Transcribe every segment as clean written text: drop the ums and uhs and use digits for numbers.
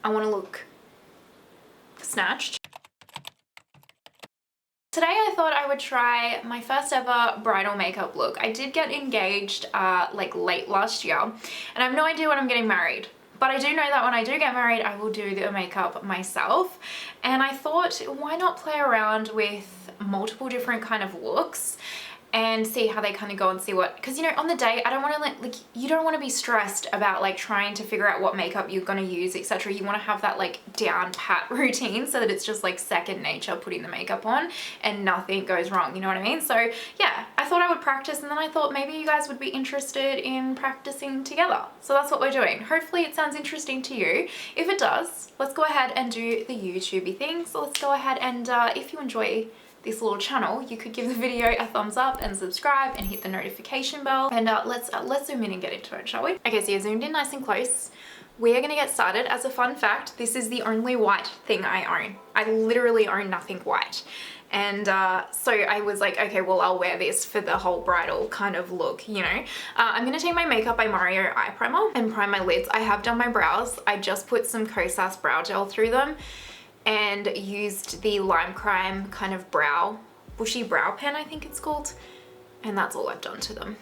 I want to look snatched. Today I thought I would try my first ever bridal makeup look. I did get engaged like late last year, and I have no idea when I'm getting married. But I do know that when I do get married, I will do the makeup myself. And I thought, why not play around with multiple different kind of looks and see how they kind of go and see what, because you know, on the day, I don't want to like you don't want to be stressed about like trying to figure out what makeup you're going to use, etc. You want to have that like down pat routine so that it's just like second nature putting the makeup on and nothing goes wrong, you know what I mean? So yeah, I thought I would practice, and then I thought maybe you guys would be interested in practicing together. So that's what we're doing. Hopefully it sounds interesting to you. If it does, let's go ahead and do the YouTubey thing. So let's go ahead and if you enjoy this little channel, you could give the video a thumbs up and subscribe and hit the notification bell, and let's zoom in and get into it, shall we? Okay, so you're zoomed in nice and close. We are gonna get started. As a fun fact, this is the only white thing I own. I literally own nothing white. And so I was like, okay, well, I'll wear this for the whole bridal kind of look, you know. I'm gonna take my Makeup by Myer eye primer and prime my lids. I have done my brows. I just put some Kosas brow gel through them and used the Lime Crime kind of bushy brow pen, I think it's called. And that's all I've done to them.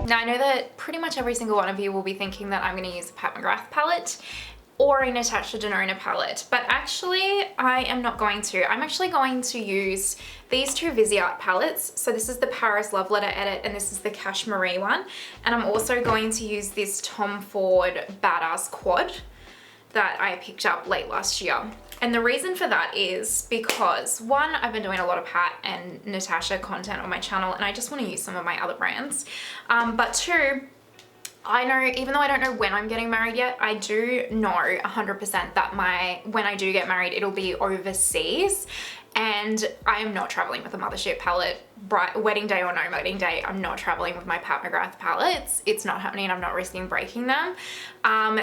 Now I know that pretty much every single one of you will be thinking that I'm gonna use a Pat McGrath palette or a Natasha Denona palette, but actually I am not going to. I'm actually going to use these two Viseart palettes. So this is the Paris Love Letter Edit and this is the Cashmerie one. And I'm also going to use this Tom Ford Badass Quad that I picked up late last year. And the reason for that is because one, I've been doing a lot of Pat and Natasha content on my channel and I just want to use some of my other brands. But two, I know, even though I don't know when I'm getting married yet, I do know 100% that when I do get married, it'll be overseas. And I am not traveling with a Mothership palette. Wedding day or no wedding day, I'm not traveling with my Pat McGrath palettes. It's not happening. I'm not risking breaking them.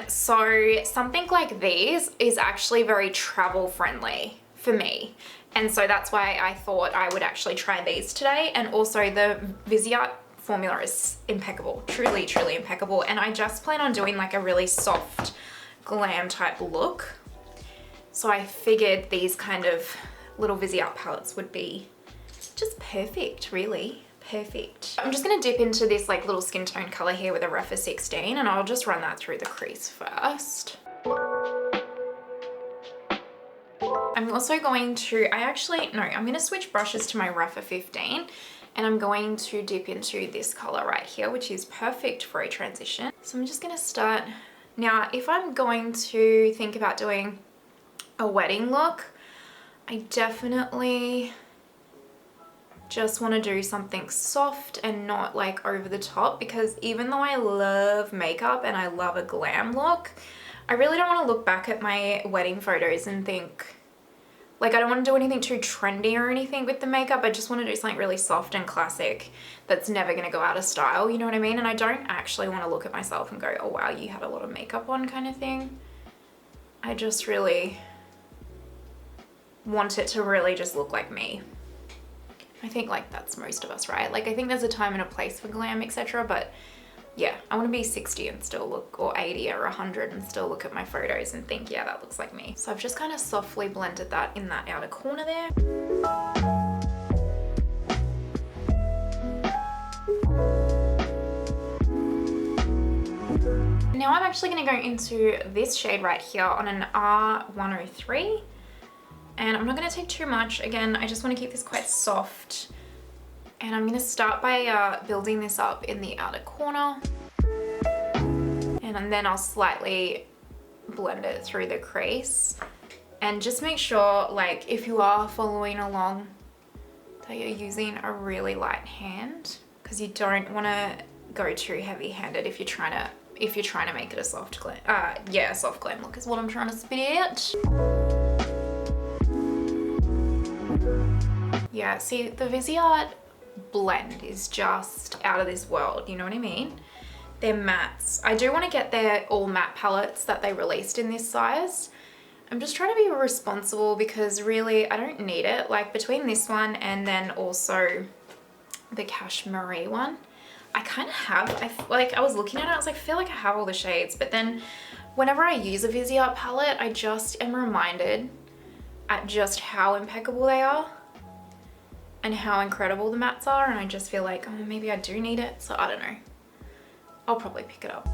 So something like these is actually very travel friendly for me. And so that's why I thought I would actually try these today. And also the Viseart formula is impeccable, truly, truly impeccable. And I just plan on doing like a really soft glam type look. So I figured these kind of little Viseart palettes would be just perfect, really perfect. I'm just gonna dip into this like little skin tone color here with a Refa 16 and I'll just run that through the crease first. I'm also going to, I'm gonna switch brushes to my Refa 15 and I'm going to dip into this color right here, which is perfect for a transition. So I'm just gonna start. Now, if I'm going to think about doing a wedding look, I definitely just want to do something soft and not like over the top, because even though I love makeup and I love a glam look, I really don't want to look back at my wedding photos and think, like, I don't want to do anything too trendy or anything with the makeup. I just want to do something really soft and classic that's never going to go out of style, you know what I mean? And I don't actually want to look at myself and go, oh wow, you had a lot of makeup on kind of thing. I just really want it to really just look like me. I think like that's most of us, right? Like I think there's a time and a place for glam, etc. But yeah, I want to be 60 and still look, or 80 or 100 and still look at my photos and think, yeah, that looks like me. So I've just kind of softly blended that in that outer corner there. Now I'm actually going to go into this shade right here on an R103. And I'm not going to take too much. Again, I just want to keep this quite soft. And I'm going to start by building this up in the outer corner. And then I'll slightly blend it through the crease. And just make sure, like, if you are following along, that you're using a really light hand, because you don't want to go too heavy-handed if you're trying to make it a soft glam. Yeah, a soft glam look is what I'm trying to spit out. Yeah, see, the Viseart blend is just out of this world, you know what I mean? They're mattes. I do want to get their all matte palettes that they released in this size. I'm just trying to be responsible because really I don't need it. Like between this one and then also the Cashmerie one, I kind of have. Like, I was looking at it, I was like, I feel like I have all the shades, but then whenever I use a Viseart palette, I just am reminded at just how impeccable they are and how incredible the mattes are, and I just feel like, oh, maybe I do need it, so I don't know. I'll probably pick it up.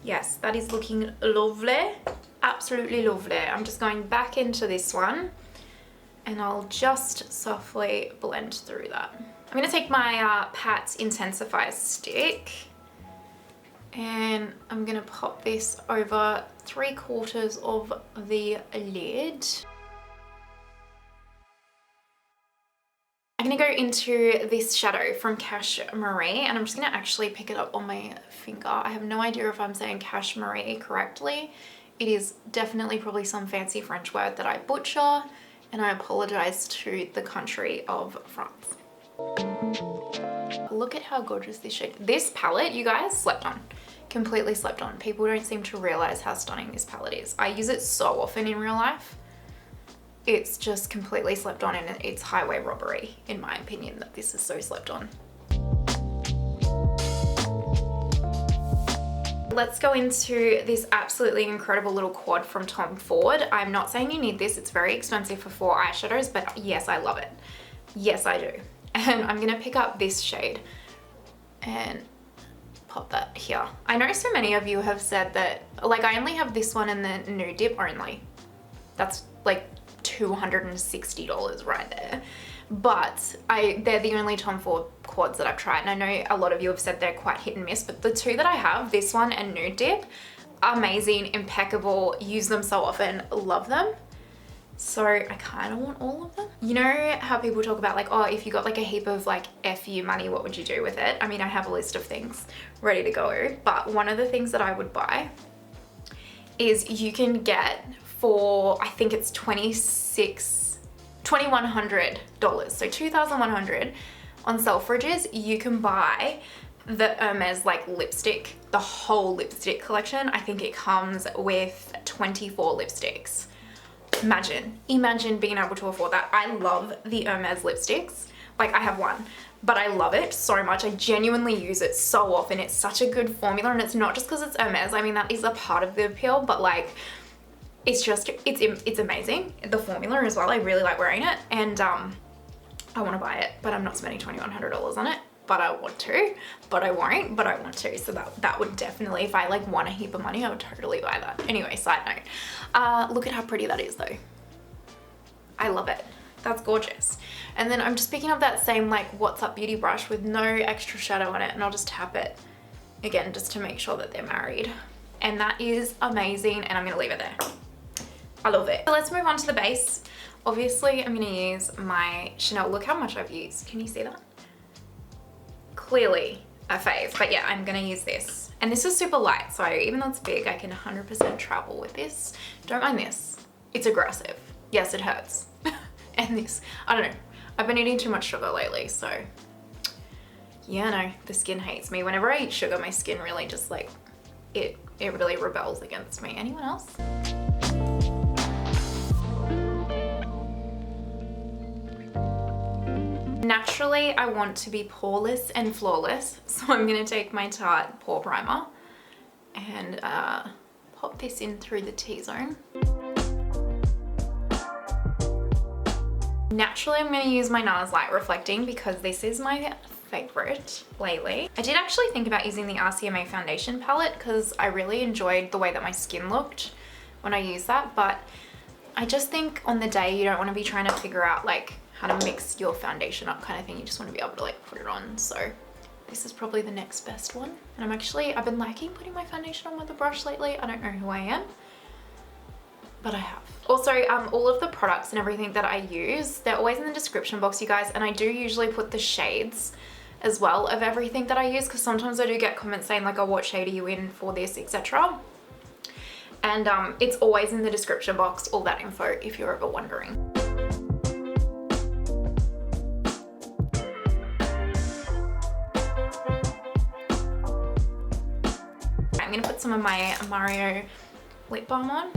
Yes, that is looking lovely. Absolutely lovely. I'm just going back into this one and I'll just softly blend through that. I'm gonna take my Pat Intensifies stick and I'm gonna pop this over 3/4 of the lid. I'm gonna go into this shadow from Cashmerie and I'm just gonna actually pick it up on my finger. I have no idea if I'm saying Cashmerie correctly. It is definitely probably some fancy French word that I butcher, and I apologize to the country of France. Look at how gorgeous this shade. This palette, you guys, slept on. Completely slept on. People don't seem to realize how stunning this palette is. I use it so often in real life. It's just completely slept on, and it's highway robbery, in my opinion, that this is so slept on. Let's go into this absolutely incredible little quad from Tom Ford. I'm not saying you need this. It's very expensive for 4 eyeshadows, but yes, I love it. Yes, I do. And I'm gonna pick up this shade and pop that here. I know so many of you have said that, like, I only have this one in the nude dip only. That's like $260 right there. But they're the only Tom Ford quads that I've tried, and I know a lot of you have said they're quite hit and miss, but the 2 that I have, this one and Nude Dip, amazing, impeccable, use them so often, love them. So I kind of want all of them. You know how people talk about like, oh, if you got like a heap of like FU money, what would you do with it? I mean, I have a list of things ready to go, but one of the things that I would buy is you can get for, I think it's $2,100, so $2,100 on Selfridges. You can buy the Hermes like lipstick, the whole lipstick collection. I think it comes with 24 lipsticks. Imagine being able to afford that. I love the Hermes lipsticks. Like, I have one, but I love it so much. I genuinely use it so often. It's such a good formula, and it's not just because it's Hermes. I mean, that is a part of the appeal, but like, it's just, it's amazing. The formula as well, I really like wearing it, and I want to buy it, but I'm not spending $2,100 on it, but I want to, but I won't, but I want to. So that would definitely, if I like want a heap of money, I would totally buy that. Anyway, side note, look at how pretty that is though. I love it. That's gorgeous. And then I'm just picking up that same like What's Up beauty brush with no extra shadow on it, and I'll just tap it again just to make sure that they're married. And that is amazing, and I'm gonna leave it there. I love it. So let's move on to the base. Obviously, I'm gonna use my Chanel. Look how much I've used. Can you see that? Clearly a fave, but yeah, I'm gonna use this. And this is super light, so even though it's big, I can 100% travel with this. Don't mind this. It's aggressive. Yes, it hurts. And this, I don't know. I've been eating too much sugar lately, so yeah, no, the skin hates me. Whenever I eat sugar, my skin really just like, it really rebels against me. Anyone else? Naturally, I want to be poreless and flawless, so I'm going to take my Tarte Pore Primer and pop this in through the T-zone. Naturally, I'm going to use my NARS Light Reflecting because this is my favorite lately. I did actually think about using the RCMA foundation palette because I really enjoyed the way that my skin looked when I used that, but I just think on the day you don't want to be trying to figure out like how to mix your foundation up kind of thing. You just want to be able to like put it on. So this is probably the next best one. And I've been liking putting my foundation on with a brush lately. I don't know who I am, but I have. Also, all of the products and everything that I use, they're always in the description box, you guys. And I do usually put the shades as well of everything that I use, because sometimes I do get comments saying like, oh, what shade are you in for this, etc. And it's always in the description box, all that info, if you're ever wondering. I'm gonna put some of my Mario lip balm on.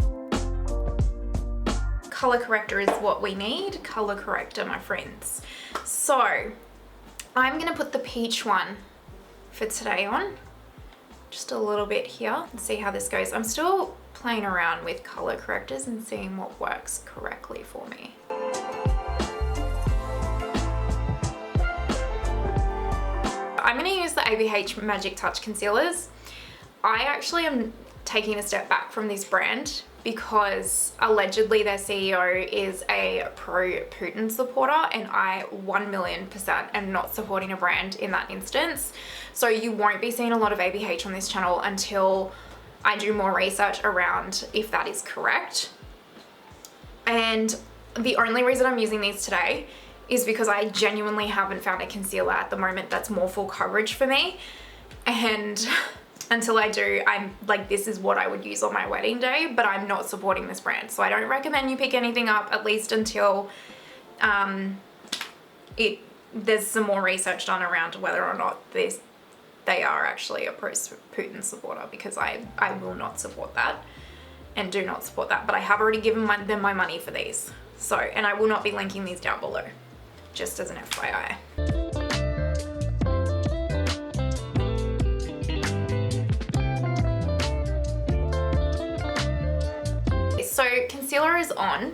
Color corrector is what we need. Color corrector, my friends. So I'm gonna put the peach one for today on. Just a little bit here and see how this goes. I'm still playing around with color correctors and seeing what works correctly for me. I'm gonna use the ABH Magic Touch concealers. I actually am taking a step back from this brand because allegedly their CEO is a pro-Putin supporter, and I 1,000,000% am not supporting a brand in that instance. So you won't be seeing a lot of ABH on this channel until I do more research around if that is correct. And the only reason I'm using these today is because I genuinely haven't found a concealer at the moment that's more full coverage for me. And until I do, I'm like, this is what I would use on my wedding day, but I'm not supporting this brand. So I don't recommend you pick anything up, at least until there's some more research done around whether or not they are actually a pro-Putin supporter, because I will not support that and do not support that. But I have already given them my money for these. So, and I will not be linking these down below, just as an FYI. So concealer is on,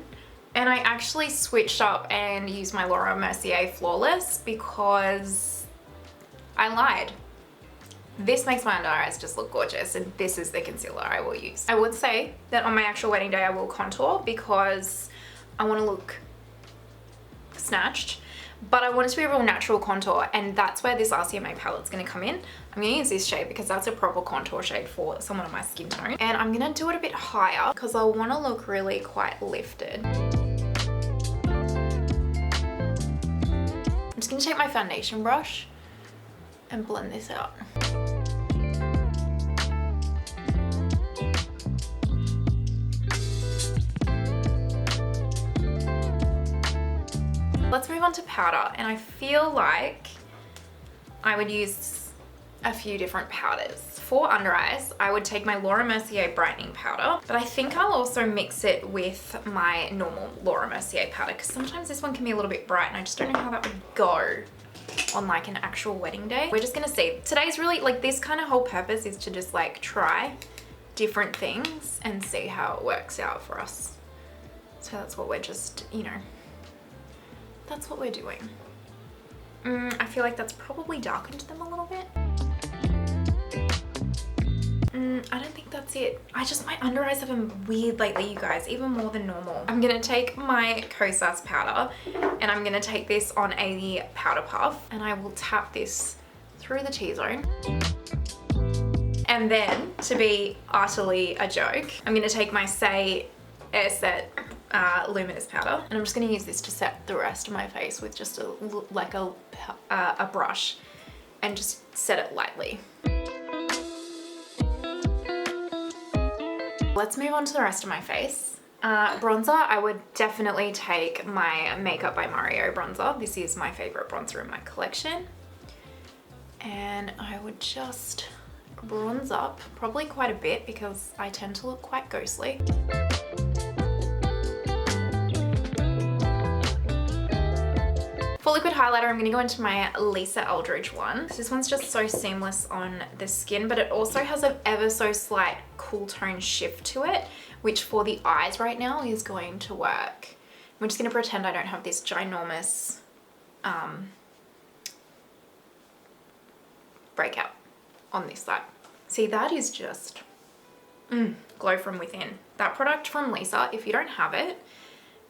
and I actually switched up and used my Mercier Flawless because I lied. This makes my under eyes just look gorgeous, and this is the concealer I will use. I would say that on my actual wedding day I will contour because I want to look snatched, but I want it to be a real natural contour, and that's where this RCMA palette's going to come in. I'm going to use this shade because that's a proper contour shade for someone of my skin tone, and I'm going to do it a bit higher because I want to look really quite lifted. I'm just going to take my foundation brush and blend this out. Let's move on to powder, and I feel like I would use a few different powders. For under eyes, I would take my Laura Mercier brightening powder, but I think I'll also mix it with my normal Laura Mercier powder because sometimes this one can be a little bit bright and I just don't know how that would go on like an actual wedding day. We're just gonna see. Today's really like, this kind of whole purpose is to just like try different things and see how it works out for us. So that's what we're just, you know, that's what we're doing. I feel like that's probably darkened them a little bit. I don't think that's it. My under eyes have been weird lately, you guys, even more than normal. I'm gonna take my Kosas powder and I'm gonna take this on a powder puff, and I will tap this through the T-zone. And then, to be utterly a joke, I'm gonna take my Say Air Set luminous powder, and I'm just going to use this to set the rest of my face with just a brush, and just set it lightly. Let's move on to the rest of my face. Bronzer, I would definitely take my Makeup by Myer bronzer. This is my favorite bronzer in my collection, and I would just bronze up probably quite a bit because I tend to look quite ghostly. For liquid highlighter, I'm going to go into my Lisa Eldridge one. This one's just so seamless on the skin, but it also has an ever so slight cool tone shift to it, which for the eyes right now is going to work. I'm just going to pretend I don't have this ginormous breakout on this side. See, that is just glow from within. That product from Lisa, if you don't have it,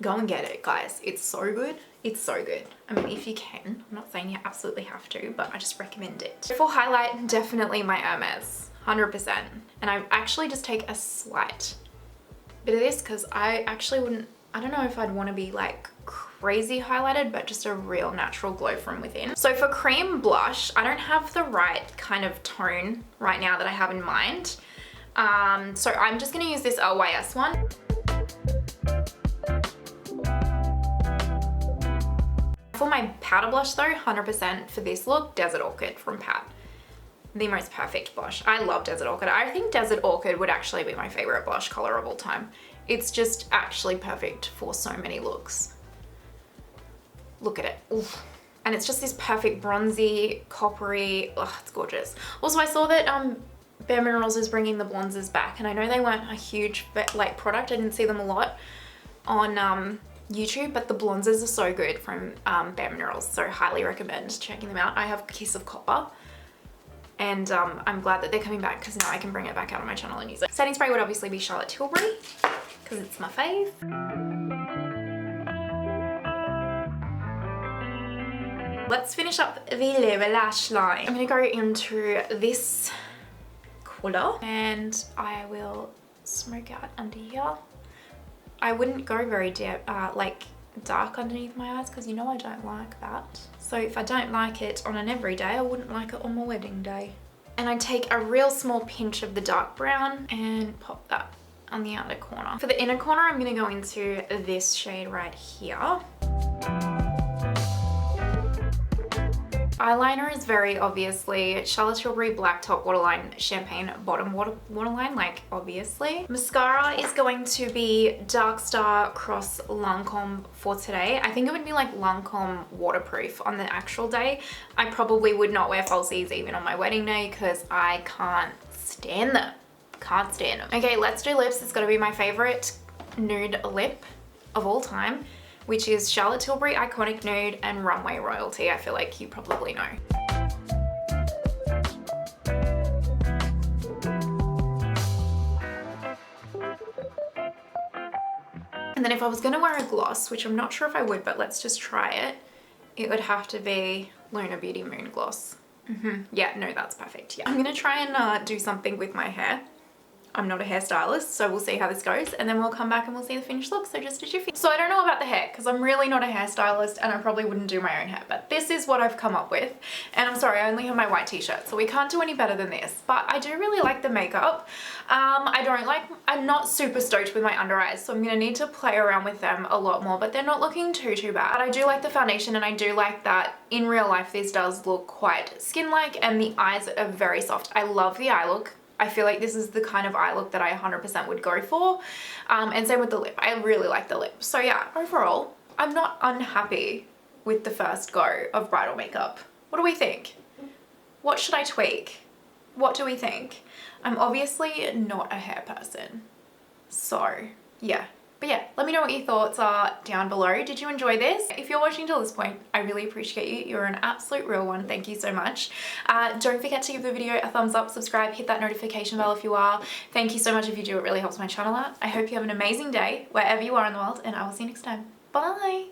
go and get it, guys. It's so good. It's so good. I mean, if you can. I'm not saying you absolutely have to, but I just recommend it. For highlight, definitely my Hermes, 100%. And I actually just take a slight bit of this because I actually wouldn't, I don't know if I'd want to be like crazy highlighted, but just a real natural glow from within. So for cream blush, I don't have the right kind of tone right now that I have in mind. So I'm just going to use this LYS one. For my powder blush though, 100% for this look, Desert Orchid from Pat. The most perfect blush. I love Desert Orchid. I think Desert Orchid would actually be my favorite blush color of all time. It's just actually perfect for so many looks. Look at it. Oof. And it's just this perfect bronzy, coppery, oh, it's gorgeous. Also, I saw that Bare Minerals is bringing the bronzers back, and I know they weren't a huge like product. I didn't see them a lot on YouTube, but the bronzers are so good from Bare Minerals, so highly recommend checking them out. I have Kiss of Copper, and I'm glad that they're coming back because now I can bring it back out on my channel and use it. Setting spray would obviously be Charlotte Tilbury because it's my fave. Let's finish up the lower lash line. I'm gonna go into this colour and I will smoke out under here. I wouldn't go very like dark underneath my eyes because you know I don't like that. So if I don't like it on an everyday, I wouldn't like it on my wedding day. And I take a real small pinch of the dark brown and pop that on the outer corner. For the inner corner, I'm gonna go into this shade right here. Eyeliner is very obviously Charlotte Tilbury Black Top Waterline Champagne Bottom Waterline, like obviously. Mascara is going to be Dark Star Cross Lancome for today. I think it would be like Lancome waterproof on the actual day. I probably would not wear falsies even on my wedding day because I can't stand them. Can't stand them. Okay, let's do lips. It's gotta be my favorite nude lip of all time, which is Charlotte Tilbury Iconic Nude and Runway Royalty. I feel like you probably know. And then if I was gonna wear a gloss, which I'm not sure if I would, but let's just try it, it would have to be Luna Beauty Moon Gloss. Yeah, no, that's perfect, yeah. I'm gonna try and do something with my hair. I'm not a hairstylist, so we'll see how this goes, and then we'll come back and we'll see the finished look. So just as you feel. So I don't know about the hair because I'm really not a hairstylist and I probably wouldn't do my own hair, but this is what I've come up with. And I'm sorry, I only have my white t-shirt, so we can't do any better than this. But I do really like the makeup. I'm not super stoked with my under eyes, so I'm gonna need to play around with them a lot more, but they're not looking too bad. But I do like the foundation, and I do like that in real life this does look quite skin-like, and the eyes are very soft. I love the eye look. I feel like this is the kind of eye look that I 100% would go for. And same with the lip. I really like the lip. So yeah, overall, I'm not unhappy with the first go of bridal makeup. What do we think? What should I tweak? What do we think? I'm obviously not a hair person. So yeah. But yeah, let me know what your thoughts are down below. Did you enjoy this? If you're watching till this point, I really appreciate you. You're an absolute real one. Thank you so much. Don't forget to give the video a thumbs up, subscribe, hit that notification bell if you are. Thank you so much if you do. It really helps my channel out. I hope you have an amazing day wherever you are in the world, and I will see you next time. Bye.